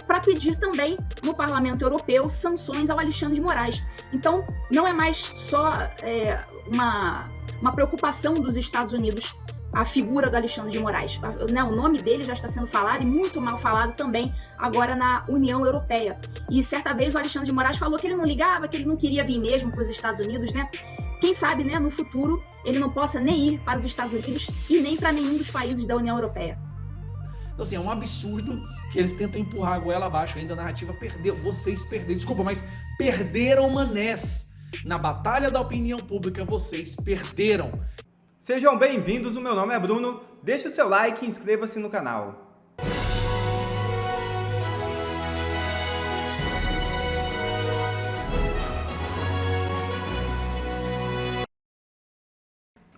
para pedir também no Parlamento Europeu sanções ao Alexandre de Moraes. Então, não é mais só uma preocupação dos Estados Unidos a figura do Alexandre de Moraes. O nome dele já está sendo falado e muito mal falado também agora na União Europeia. E certa vez o Alexandre de Moraes falou que ele não ligava, que ele não queria vir mesmo para os Estados Unidos, né? Quem sabe, né, no futuro, ele não possa nem ir para os Estados Unidos e nem para nenhum dos países da União Europeia. Então, assim, é um absurdo que eles tentam empurrar a goela abaixo ainda a narrativa. Vocês perderam, desculpa, mas perderam manés. Na batalha da opinião pública, vocês perderam. Sejam bem-vindos, o meu nome é Bruno, deixe o seu like e inscreva-se no canal.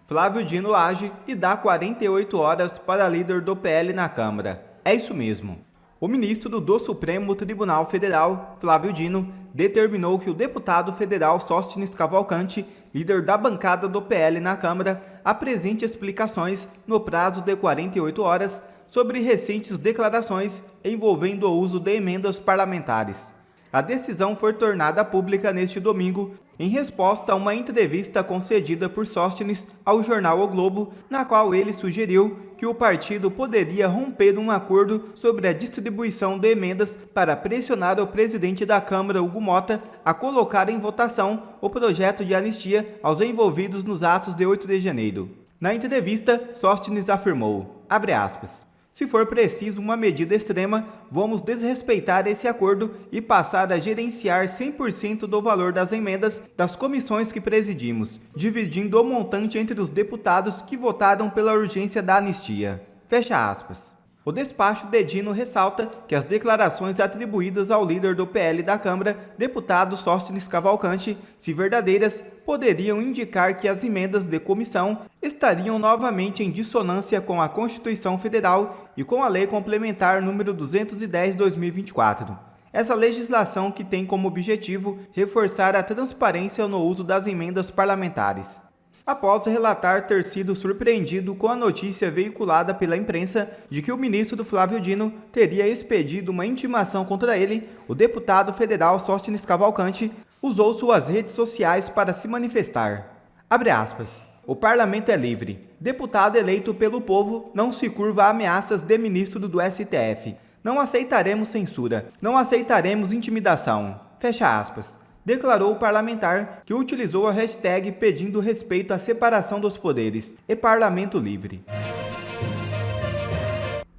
Flávio Dino age e dá 48 horas para líder do PL na Câmara. É isso mesmo. O ministro do Supremo Tribunal Federal, Flávio Dino, determinou que o deputado federal Sóstenes Cavalcante, líder da bancada do PL na Câmara, apresente explicações no prazo de 48 horas sobre recentes declarações envolvendo o uso de emendas parlamentares. A decisão foi tornada pública neste domingo, em resposta a uma entrevista concedida por Sóstenes ao jornal O Globo, na qual ele sugeriu que o partido poderia romper um acordo sobre a distribuição de emendas para pressionar o presidente da Câmara, Hugo Mota, a colocar em votação o projeto de anistia aos envolvidos nos atos de 8 de janeiro. Na entrevista, Sóstenes afirmou, abre aspas, se for preciso uma medida extrema, vamos desrespeitar esse acordo e passar a gerenciar 100% do valor das emendas das comissões que presidimos, dividindo o montante entre os deputados que votaram pela urgência da anistia. Fecha aspas. O despacho de Dino ressalta que as declarações atribuídas ao líder do PL da Câmara, deputado Sóstenes Cavalcante, se verdadeiras, poderiam indicar que as emendas de comissão estariam novamente em dissonância com a Constituição Federal e com a Lei Complementar número 210/2024. Essa legislação que tem como objetivo reforçar a transparência no uso das emendas parlamentares. Após relatar ter sido surpreendido com a notícia veiculada pela imprensa de que o ministro Flávio Dino teria expedido uma intimação contra ele, o deputado federal Sóstenes Cavalcante usou suas redes sociais para se manifestar. Abre aspas. O parlamento é livre. Deputado eleito pelo povo não se curva a ameaças de ministro do STF. Não aceitaremos censura. Não aceitaremos intimidação. Fecha aspas. Declarou o parlamentar que utilizou a hashtag pedindo respeito à separação dos poderes e Parlamento Livre.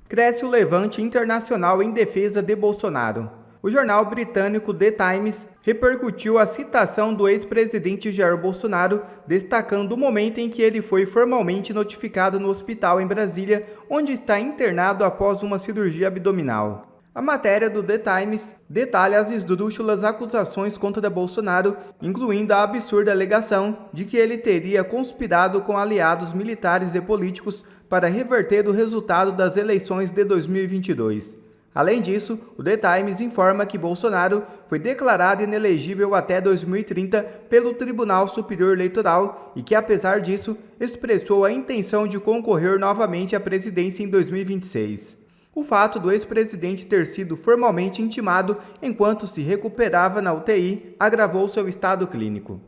Cresce o levante internacional em defesa de Bolsonaro. O jornal britânico The Times repercutiu a citação do ex-presidente Jair Bolsonaro, destacando o momento em que ele foi formalmente notificado no hospital em Brasília, onde está internado após uma cirurgia abdominal. A matéria do The Times detalha as esdrúxulas acusações contra Bolsonaro, incluindo a absurda alegação de que ele teria conspirado com aliados militares e políticos para reverter o resultado das eleições de 2022. Além disso, o The Times informa que Bolsonaro foi declarado inelegível até 2030 pelo Tribunal Superior Eleitoral e que, apesar disso, expressou a intenção de concorrer novamente à presidência em 2026. O fato do ex-presidente ter sido formalmente intimado enquanto se recuperava na UTI agravou seu estado clínico.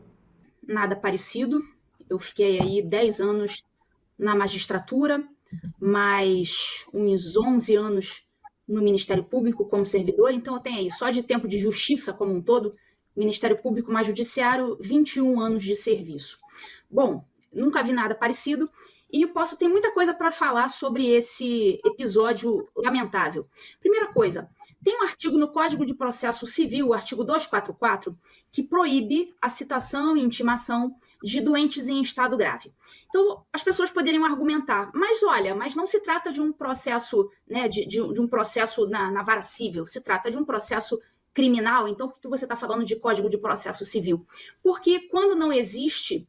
Nada parecido. Eu fiquei aí 10 anos na magistratura, mais uns 11 anos no Ministério Público como servidor, então eu tenho aí, só de tempo de justiça como um todo, Ministério Público mais Judiciário, 21 anos de serviço. Bom, nunca vi nada parecido. E eu ter muita coisa para falar sobre esse episódio lamentável. Primeira coisa, tem um artigo no Código de Processo Civil, o artigo 244, que proíbe a citação e intimação de doentes em estado grave. Então, as pessoas poderiam argumentar, mas olha, mas não se trata de um processo, né, de um processo na vara civil, se trata de um processo criminal, então por que você está falando de Código de Processo Civil? Porque quando não existe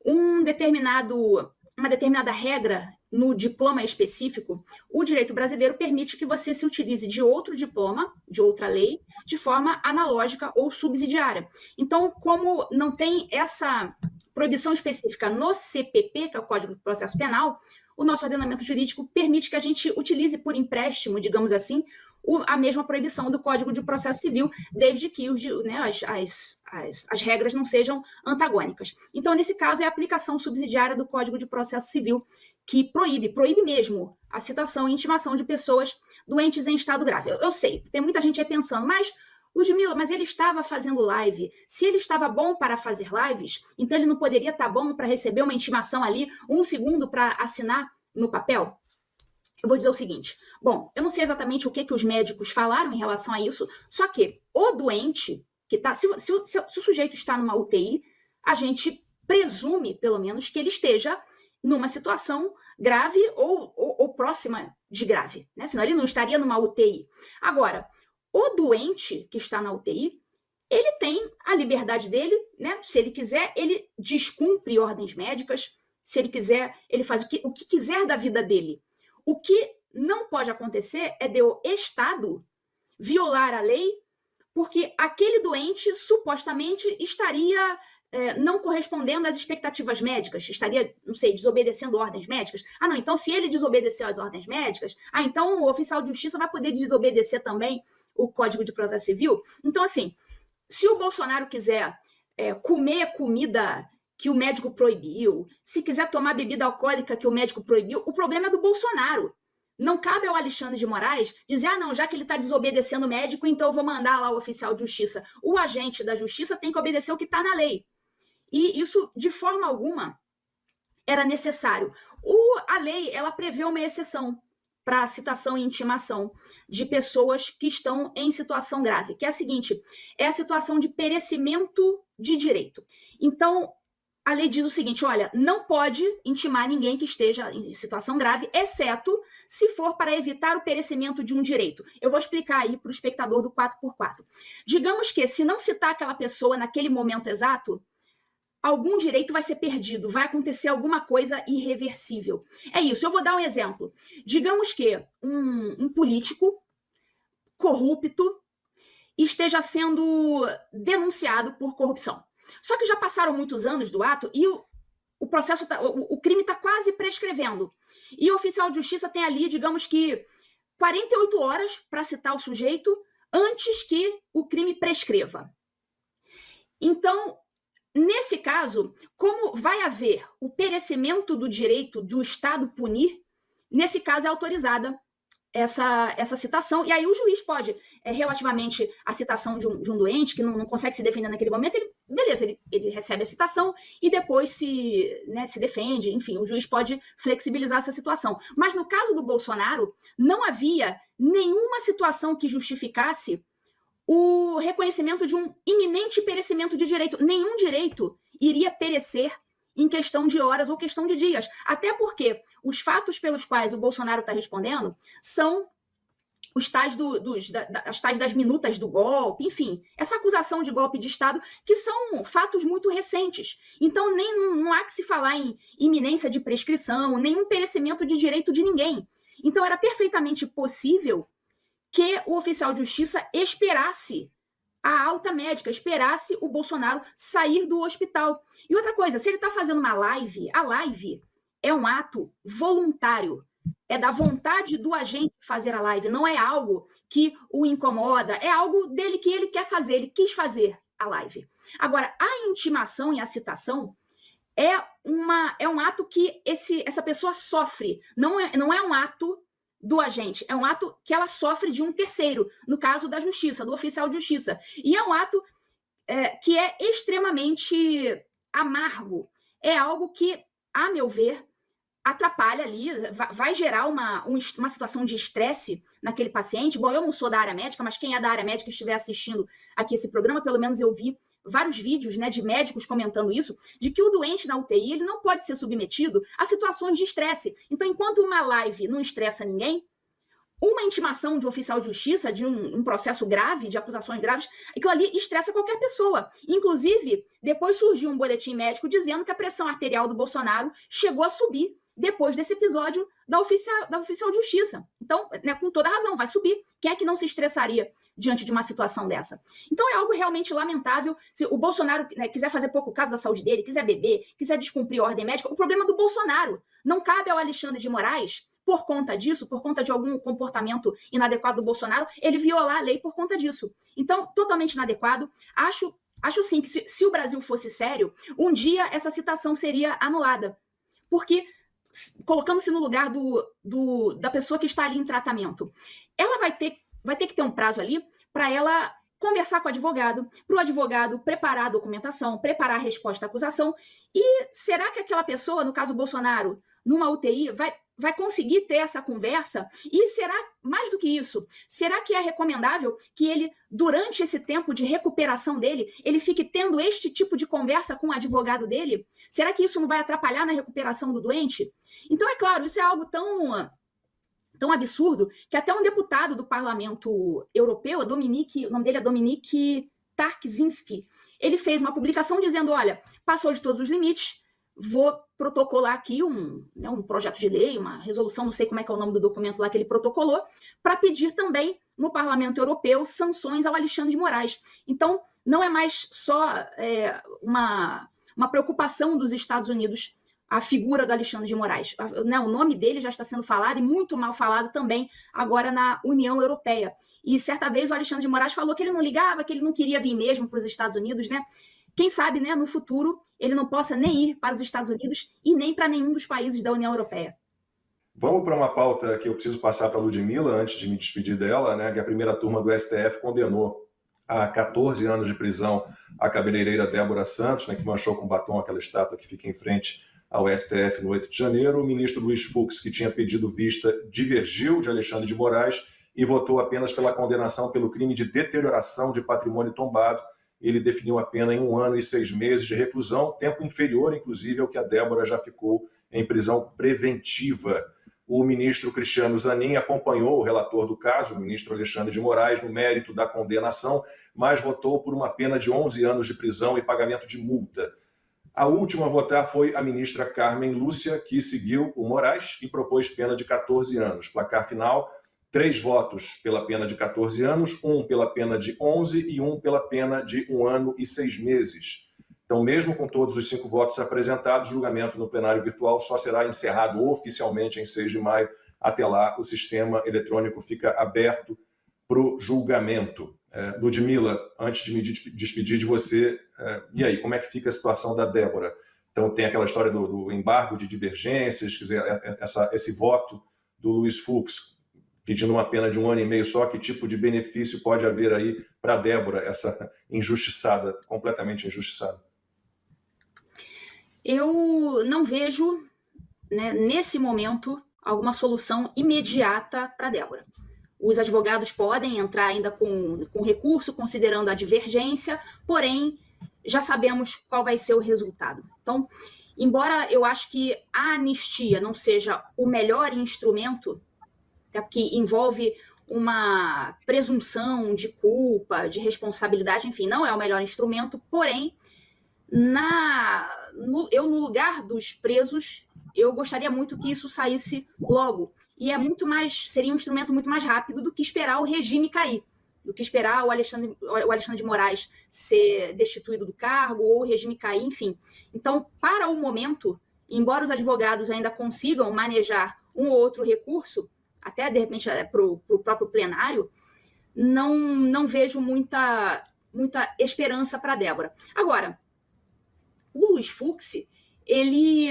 uma determinada regra no diploma específico, o direito brasileiro permite que você se utilize de outro diploma, de outra lei, de forma analógica ou subsidiária. Então, como não tem essa proibição específica no CPP, que é o Código de Processo Penal, o nosso ordenamento jurídico permite que a gente utilize por empréstimo, digamos assim, a mesma proibição do Código de Processo Civil, desde que as regras não sejam antagônicas. Então, nesse caso, é a aplicação subsidiária do Código de Processo Civil que proíbe mesmo a citação e intimação de pessoas doentes em estado grave. Eu sei, tem muita gente aí pensando, mas Ludmila, mas ele estava fazendo live. Se ele estava bom para fazer lives, então ele não poderia estar bom para receber uma intimação ali, 1 segundo para assinar no papel? Eu vou dizer o seguinte, bom, eu não sei exatamente o que os médicos falaram em relação a isso, só que o doente, que tá, se o sujeito está numa UTI, a gente presume, pelo menos, que ele esteja numa situação grave ou próxima de grave, né? Senão ele não estaria numa UTI. Agora, o doente que está na UTI, ele tem a liberdade dele, né? Se ele quiser, ele descumpre ordens médicas, se ele quiser, ele faz o que quiser da vida dele. O que não pode acontecer é de o Estado violar a lei porque aquele doente supostamente estaria não correspondendo às expectativas médicas, estaria, não sei, desobedecendo ordens médicas. Ah, não, então se ele desobedeceu às ordens médicas, então o oficial de justiça vai poder desobedecer também o Código de Processo Civil. Então, assim, se o Bolsonaro quiser comer comida que o médico proibiu, se quiser tomar bebida alcoólica que o médico proibiu, o problema é do Bolsonaro. Não cabe ao Alexandre de Moraes dizer, ah, não, já que ele está desobedecendo o médico, então eu vou mandar lá o oficial de justiça. O agente da justiça tem que obedecer o que está na lei. E isso, de forma alguma, era necessário. A lei, ela prevê uma exceção para citação e intimação de pessoas que estão em situação grave, que é a seguinte, é a situação de perecimento de direito. Então, a lei diz o seguinte, olha, não pode intimar ninguém que esteja em situação grave, exceto se for para evitar o perecimento de um direito. Eu vou explicar aí para o espectador do 4x4. Digamos que, se não citar aquela pessoa naquele momento exato, algum direito vai ser perdido, vai acontecer alguma coisa irreversível. É isso, eu vou dar um exemplo. Digamos que um político corrupto esteja sendo denunciado por corrupção. Só que já passaram muitos anos do ato e o processo, o crime está quase prescrevendo. E o oficial de justiça tem ali, digamos que, 48 horas para citar o sujeito antes que o crime prescreva. Então, nesse caso, como vai haver o perecimento do direito do Estado punir, nesse caso é autorizada essa citação, e aí o juiz pode, relativamente à citação de um doente que não consegue se defender naquele momento, ele recebe a citação e depois se defende, enfim, o juiz pode flexibilizar essa situação. Mas no caso do Bolsonaro, não havia nenhuma situação que justificasse o reconhecimento de um iminente perecimento de direito. Nenhum direito iria perecer em questão de horas ou questão de dias. Até porque os fatos pelos quais o Bolsonaro está respondendo são os tais as tais das minutas do golpe, enfim, essa acusação de golpe de Estado, que são fatos muito recentes. Então, não há que se falar em iminência de prescrição, nenhum perecimento de direito de ninguém. Então, era perfeitamente possível que o oficial de justiça esperasse a alta médica, esperasse o Bolsonaro sair do hospital. E outra coisa, se ele está fazendo uma live, a live é um ato voluntário. É da vontade do agente fazer a live, não é algo que o incomoda, é algo dele que ele quer fazer, ele quis fazer a live. Agora, a intimação e a citação é um ato que essa pessoa sofre, não é um ato do agente, é um ato que ela sofre de um terceiro, no caso da justiça, do oficial de justiça. E é um ato que é extremamente amargo, é algo que, a meu ver, atrapalha ali, vai gerar uma situação de estresse naquele paciente. Bom, eu não sou da área médica, mas quem é da área médica e estiver assistindo aqui esse programa, pelo menos eu vi vários vídeos, né, de médicos comentando isso, de que o doente na UTI ele não pode ser submetido a situações de estresse. Então, enquanto uma live não estressa ninguém, uma intimação de um oficial de justiça, de um processo grave, de acusações graves, aquilo ali estressa qualquer pessoa. Inclusive, depois surgiu um boletim médico dizendo que a pressão arterial do Bolsonaro chegou a subir depois desse episódio da oficial de justiça. Então, né, com toda razão, vai subir. Quem é que não se estressaria diante de uma situação dessa? Então, é algo realmente lamentável. Se o Bolsonaro, né, quiser fazer pouco caso da saúde dele, quiser beber, quiser descumprir a ordem médica, o problema é do Bolsonaro. Não cabe ao Alexandre de Moraes por conta disso, por conta de algum comportamento inadequado do Bolsonaro, ele violar a lei por conta disso. Então, totalmente inadequado. Acho sim que se o Brasil fosse sério, um dia essa citação seria anulada. Porque, colocando-se no lugar da pessoa que está ali em tratamento, ela vai ter que ter um prazo ali para ela conversar com o advogado, para o advogado preparar a documentação, preparar a resposta à acusação. E será que aquela pessoa, no caso Bolsonaro, numa UTI, vai conseguir ter essa conversa? E será, mais do que isso, será que é recomendável que ele, durante esse tempo de recuperação dele, ele fique tendo este tipo de conversa com o advogado dele? Será que isso não vai atrapalhar na recuperação do doente? Então, é claro, isso é algo tão absurdo que até um deputado do Parlamento Europeu, o nome dele é Dominik Tarczyński, ele fez uma publicação dizendo, olha, passou de todos os limites, vou protocolar aqui um projeto de lei, uma resolução, não sei como é que é o nome do documento lá que ele protocolou, para pedir também no Parlamento Europeu sanções ao Alexandre de Moraes. Então, não é mais só uma preocupação dos Estados Unidos a figura do Alexandre de Moraes. O nome dele já está sendo falado e muito mal falado também agora na União Europeia. E certa vez o Alexandre de Moraes falou que ele não ligava, que ele não queria vir mesmo para os Estados Unidos, né? Quem sabe, né, no futuro, ele não possa nem ir para os Estados Unidos e nem para nenhum dos países da União Europeia. Vamos para uma pauta que eu preciso passar para a Ludmila antes de me despedir dela, né? Que a primeira turma do STF condenou a 14 anos de prisão a cabeleireira Débora Santos, né, que manchou com batom aquela estátua que fica em frente ao STF no 8 de janeiro. O ministro Luiz Fux, que tinha pedido vista, divergiu de Alexandre de Moraes e votou apenas pela condenação pelo crime de deterioração de patrimônio tombado. Ele definiu a pena em 1 ano e 6 meses de reclusão, tempo inferior, inclusive, ao que a Débora já ficou em prisão preventiva. O ministro Cristiano Zanin acompanhou o relator do caso, o ministro Alexandre de Moraes, no mérito da condenação, mas votou por uma pena de 11 anos de prisão e pagamento de multa. A última a votar foi a ministra Carmen Lúcia, que seguiu o Moraes e propôs pena de 14 anos. Placar final, 3 votos pela pena de 14 anos, 1 pela pena de 11 e 1 pela pena de 1 ano e 6 meses. Então, mesmo com todos os 5 votos apresentados, o julgamento no plenário virtual só será encerrado oficialmente em 6 de maio. Até lá, o sistema eletrônico fica aberto para o julgamento. Ludmila, antes de me despedir de você, e aí, como é que fica a situação da Débora? Então, tem aquela história do embargo de divergências, quer dizer, esse voto do Luiz Fux pedindo uma pena de 1 ano e meio só, que tipo de benefício pode haver aí para a Débora, essa injustiçada, completamente injustiçada? Eu não vejo, né, nesse momento, alguma solução imediata para a Débora. Os advogados podem entrar ainda com recurso, considerando a divergência, porém, já sabemos qual vai ser o resultado. Então, embora eu acho que a anistia não seja o melhor instrumento, até porque envolve uma presunção de culpa, de responsabilidade, enfim, não é o melhor instrumento, porém, no lugar dos presos, eu gostaria muito que isso saísse logo. E seria um instrumento muito mais rápido do que esperar o regime cair, do que esperar o Alexandre de Moraes ser destituído do cargo ou o regime cair, enfim. Então, para o momento, embora os advogados ainda consigam manejar um ou outro recurso, até de repente para o próprio plenário, não vejo muita esperança para a Débora. Agora, o Luiz Fux, ele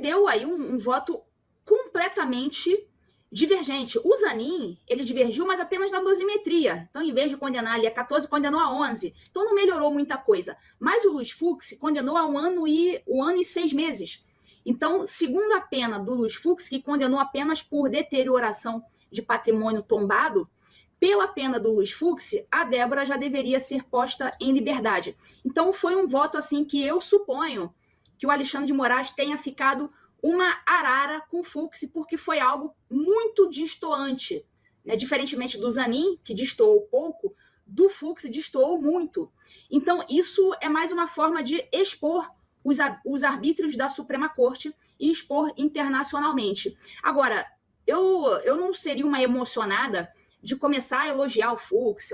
deu aí um voto completamente divergente. O Zanin, ele divergiu, mas apenas na dosimetria. Então, em vez de condenar ali a 14, condenou a 11. Então, não melhorou muita coisa. Mas o Luiz Fux condenou a 1 ano e 6 meses. Então, segundo a pena do Luiz Fux, que condenou apenas por deterioração de patrimônio tombado, pela pena do Luiz Fux, a Débora já deveria ser posta em liberdade. Então, foi um voto assim que eu suponho que o Alexandre de Moraes tenha ficado uma arara com o Fux, porque foi algo muito destoante, né? Diferentemente do Zanin, que destoou pouco, do Fux destoou muito. Então, isso é mais uma forma de expor os arbítrios da Suprema Corte e expor internacionalmente. Agora, eu não seria uma emocionada de começar a elogiar o Fux,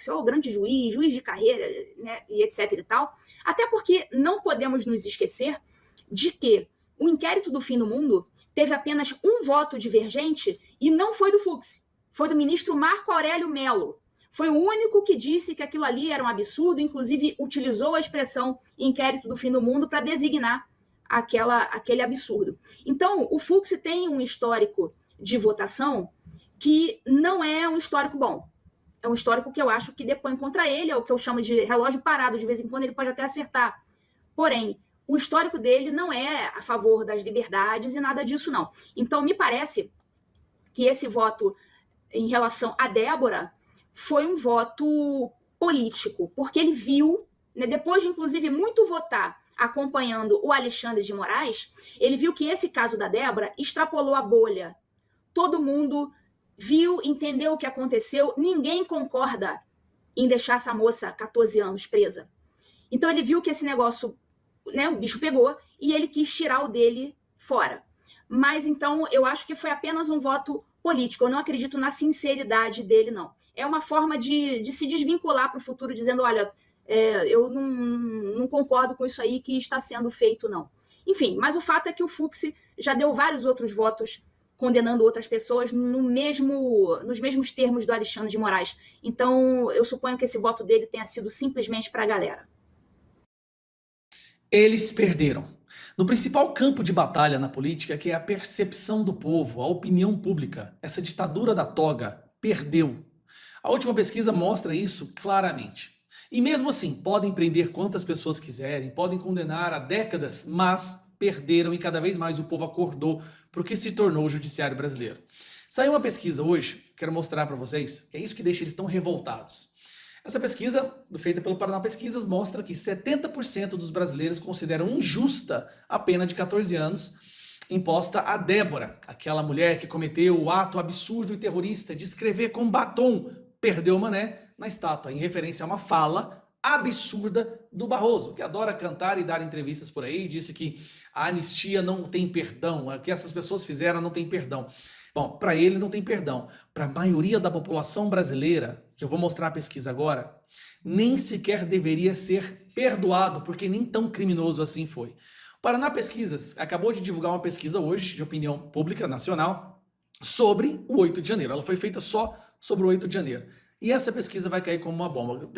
o grande juiz de carreira, né, e etc e tal, até porque não podemos nos esquecer de que o inquérito do fim do mundo teve apenas um voto divergente e não foi do Fux, foi do ministro Marco Aurélio Mello. Foi o único que disse que aquilo ali era um absurdo, inclusive utilizou a expressão inquérito do fim do mundo para designar aquele absurdo. Então, o Fux tem um histórico de votação que não é um histórico bom. É um histórico que eu acho que depõe contra ele, é o que eu chamo de relógio parado, de vez em quando ele pode até acertar. Porém, o histórico dele não é a favor das liberdades e nada disso, não. Então, me parece que esse voto em relação a Débora foi um voto político, porque ele viu, né, depois de, inclusive, muito votar acompanhando o Alexandre de Moraes, ele viu que esse caso da Débora extrapolou a bolha. Todo mundo viu, entendeu o que aconteceu, ninguém concorda em deixar essa moça, 14 anos, presa. Então ele viu que esse negócio, né, o bicho pegou, e ele quis tirar o dele fora. Mas então eu acho que foi apenas um voto político, eu não acredito na sinceridade dele, não. É uma forma de se desvincular para o futuro, dizendo, olha, eu não concordo com isso aí que está sendo feito, não. Enfim, mas o fato é que o Fux já deu vários outros votos condenando outras pessoas nos mesmos termos do Alexandre de Moraes. Então, eu suponho que esse voto dele tenha sido simplesmente para a galera. Eles perderam. No principal campo de batalha na política, que é a percepção do povo, a opinião pública, essa ditadura da toga perdeu. A última pesquisa mostra isso claramente. E mesmo assim, podem prender quantas pessoas quiserem, podem condenar há décadas, mas perderam e cada vez mais o povo acordou para o que se tornou o judiciário brasileiro. Saiu uma pesquisa hoje, quero mostrar para vocês, que é isso que deixa eles tão revoltados. Essa pesquisa, feita pelo Paraná Pesquisas, mostra que 70% dos brasileiros consideram injusta a pena de 14 anos imposta a Débora, aquela mulher que cometeu o ato absurdo e terrorista de escrever com batom "Perdeu o Mané" na estátua, em referência a uma fala absurda do Barroso, que adora cantar e dar entrevistas por aí, disse que a anistia não tem perdão, o que essas pessoas fizeram não tem perdão. Bom, para ele não tem perdão. Para a maioria da população brasileira, que eu vou mostrar a pesquisa agora, nem sequer deveria ser perdoado, porque nem tão criminoso assim foi. O Paraná Pesquisas acabou de divulgar uma pesquisa hoje, de opinião pública nacional, sobre o 8 de janeiro. Ela foi feita só sobre o 8 de janeiro. E essa pesquisa vai cair como uma bomba.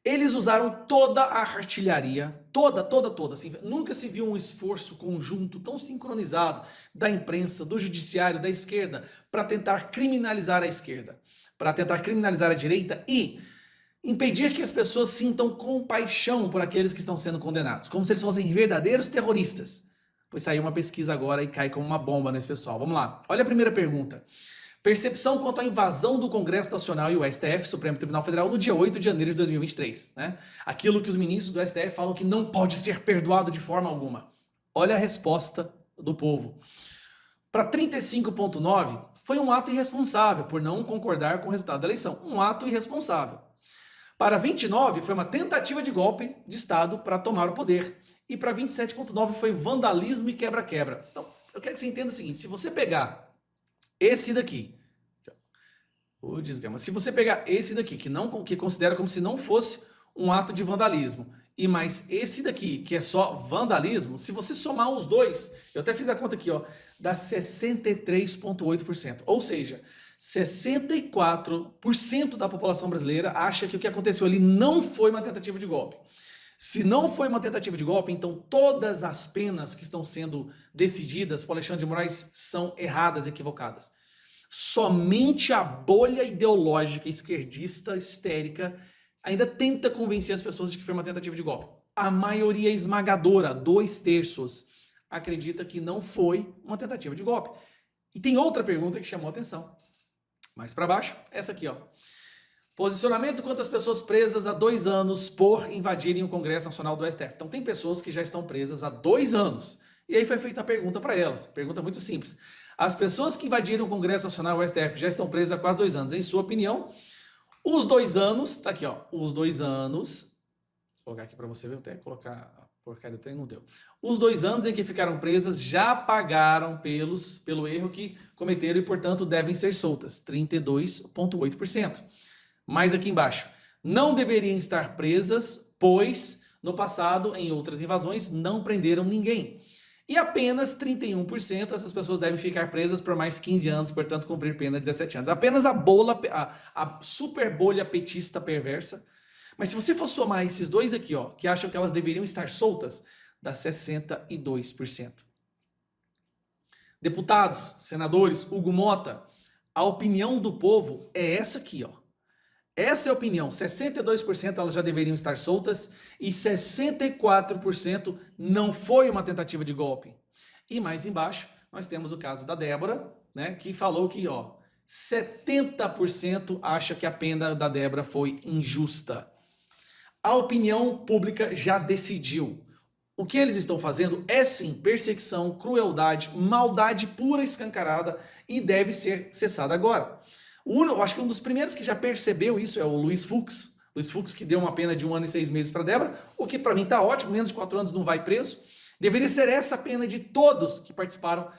Eles usaram toda a artilharia, toda, assim, nunca se viu um esforço conjunto tão sincronizado da imprensa, do judiciário, da esquerda, para tentar criminalizar a esquerda, para tentar criminalizar a direita e impedir que as pessoas sintam compaixão por aqueles que estão sendo condenados, como se eles fossem verdadeiros terroristas. Pois saiu uma pesquisa agora e cai como uma bomba nesse pessoal. Vamos lá, olha a primeira pergunta. Percepção quanto à invasão do Congresso Nacional e o STF, Supremo Tribunal Federal, no dia 8 de janeiro de 2023. Né? Aquilo que os ministros do STF falam que não pode ser perdoado de forma alguma. Olha a resposta do povo. Para 35,9, foi um ato irresponsável por não concordar com o resultado da eleição. Um ato irresponsável. Para 29, foi uma tentativa de golpe de Estado para tomar o poder. E para 27,9 foi vandalismo e quebra-quebra. Então, eu quero que você entenda o seguinte, se você pegar esse daqui, o desgrama. Se você pegar esse daqui, que considera como se não fosse um ato de vandalismo, e mais esse daqui, que é só vandalismo, se você somar os dois, eu até fiz a conta aqui, ó, dá 63,8%. Ou seja, 64% da população brasileira acha que o que aconteceu ali não foi uma tentativa de golpe. Se não foi uma tentativa de golpe, então todas as penas que estão sendo decididas por Alexandre de Moraes são erradas, equivocadas. Somente a bolha ideológica esquerdista histérica ainda tenta convencer as pessoas de que foi uma tentativa de golpe. A maioria esmagadora, 2/3, acredita que não foi uma tentativa de golpe. E tem outra pergunta que chamou a atenção. Mais para baixo, essa aqui, ó. Posicionamento quanto às pessoas presas há 2 anos por invadirem o Congresso Nacional do STF. Então tem pessoas que já estão presas há 2 anos. E aí foi feita a pergunta para elas. Pergunta muito simples. As pessoas que invadiram o Congresso Nacional, o STF, já estão presas há quase 2 anos. Em sua opinião, os 2 anos... Tá aqui, ó. Os 2 anos... Vou colocar aqui para você ver. Eu até colocar a porcaria do trem, não deu. Os 2 anos em que ficaram presas já pagaram pelo erro que cometeram e, portanto, devem ser soltas. 32,8%. Mais aqui embaixo, não deveriam estar presas, pois no passado, em outras invasões, não prenderam ninguém. E apenas 31% essas pessoas devem ficar presas por mais 15 anos, portanto cumprir pena de 17 anos. Apenas a super bolha petista perversa. Mas se você for somar esses dois aqui, ó, que acham que elas deveriam estar soltas, dá 62%. Deputados, senadores, Hugo Mota, a opinião do povo é essa aqui, ó. Essa é a opinião. 62% elas já deveriam estar soltas e 64% não foi uma tentativa de golpe. E mais embaixo, nós temos o caso da Débora, né, que falou que, ó, 70% acha que a pena da Débora foi injusta. A opinião pública já decidiu. O que eles estão fazendo é sim perseguição, crueldade, maldade pura escancarada e deve ser cessada agora. Eu acho que um dos primeiros que já percebeu isso é o Luiz Fux. Luiz Fux, que deu uma pena de 1 ano e 6 meses para Débora, o que para mim está ótimo, menos de 4 anos não vai preso. Deveria ser essa a pena de todos que participaram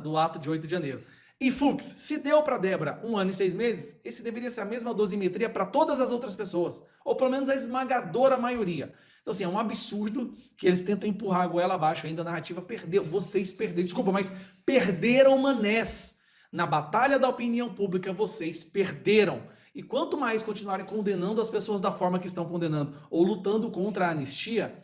do ato de 8 de janeiro. E Fux, se deu para Débora 1 ano e 6 meses, esse deveria ser a mesma dosimetria para todas as outras pessoas, ou pelo menos a esmagadora maioria. Então, assim, é um absurdo que eles tentam empurrar a goela abaixo ainda a narrativa perdeu. Vocês perderam, desculpa, mas perderam manés. Na batalha da opinião pública, vocês perderam. E quanto mais continuarem condenando as pessoas da forma que estão condenando, ou lutando contra a anistia,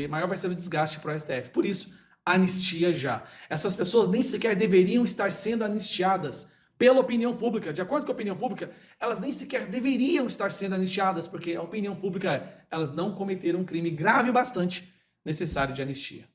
maior vai ser o desgaste para o STF. Por isso, anistia já. Essas pessoas nem sequer deveriam estar sendo anistiadas pela opinião pública. De acordo com a opinião pública, elas nem sequer deveriam estar sendo anistiadas, porque a opinião pública elas não cometeram um crime grave bastante necessário de anistia.